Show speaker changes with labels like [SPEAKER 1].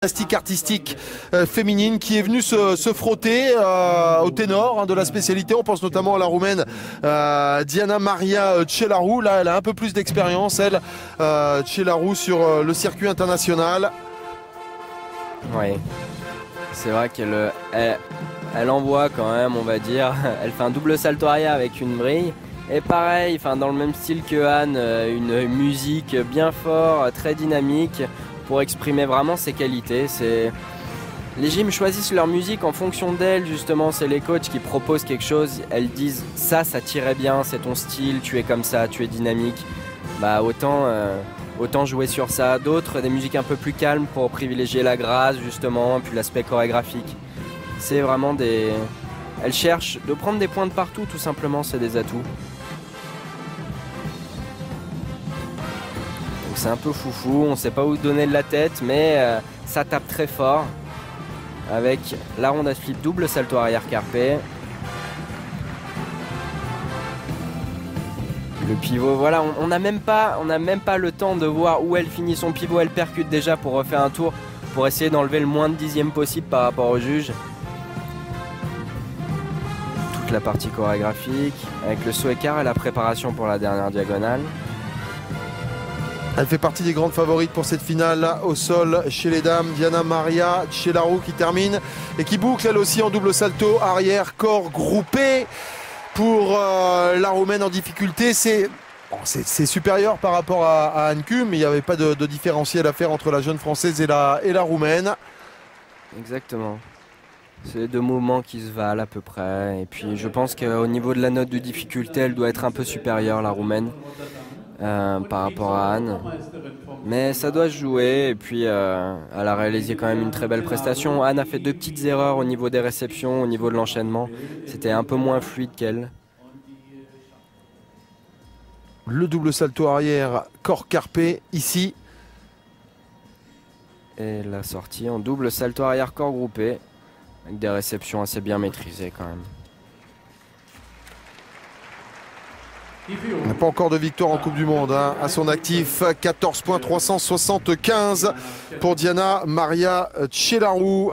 [SPEAKER 1] Gymnastique artistique féminine qui est venue se frotter au ténor de la spécialité. On pense notamment à la roumaine Diana Maria Celarou. Là, elle a un peu plus d'expérience, elle, Celarou, sur le circuit international.
[SPEAKER 2] Oui, c'est vrai elle envoie quand même, on va dire. Elle fait un double salto arrière avec une vrille. Et pareil, dans le même style que Anne, une musique bien forte, très dynamique, pour exprimer vraiment ses qualités. Les gyms choisissent leur musique en fonction d'elles, justement. C'est les coachs qui proposent quelque chose. Elles disent ça tirait bien, c'est ton style, tu es comme ça, tu es dynamique. Bah autant jouer sur ça. D'autres, des musiques un peu plus calmes pour privilégier la grâce, justement, puis l'aspect chorégraphique. C'est vraiment Elles cherchent de prendre des points de partout, tout simplement, c'est des atouts. Donc c'est un peu foufou, on ne sait pas où donner de la tête, mais ça tape très fort. Avec la ronde flip double salto arrière carpé. Le pivot, voilà, on n'a même pas le temps de voir où elle finit son pivot. Elle percute déjà pour refaire un tour, pour essayer d'enlever le moins de dixième possible par rapport au juge. Toute la partie chorégraphique, avec le saut écart et la préparation pour la dernière diagonale.
[SPEAKER 1] Elle fait partie des grandes favorites pour cette finale au sol chez les dames. Diana Maria Celarou qui termine et qui boucle elle aussi en double salto arrière corps groupé pour la roumaine en difficulté. C'est supérieur par rapport à Anne Cum, mais il n'y avait pas de différentiel à faire entre la jeune française et la roumaine.
[SPEAKER 2] Exactement. C'est les deux mouvements qui se valent à peu près. Et puis je pense qu'au niveau de la note de difficulté, elle doit être un peu supérieure, la roumaine. Par rapport à Anne, mais ça doit se jouer. Et puis elle a réalisé quand même une très belle prestation. Anne a fait deux petites erreurs au niveau des réceptions, au niveau de l'enchaînement. C'était un peu moins fluide qu'elle.
[SPEAKER 1] Le double salto arrière corps carpé ici.
[SPEAKER 2] Et la sortie en double salto arrière corps groupé avec des réceptions assez bien maîtrisées quand même.
[SPEAKER 1] Il n'a pas encore de victoire en Coupe du Monde à son actif. 14,375 pour Diana Maria Celarou.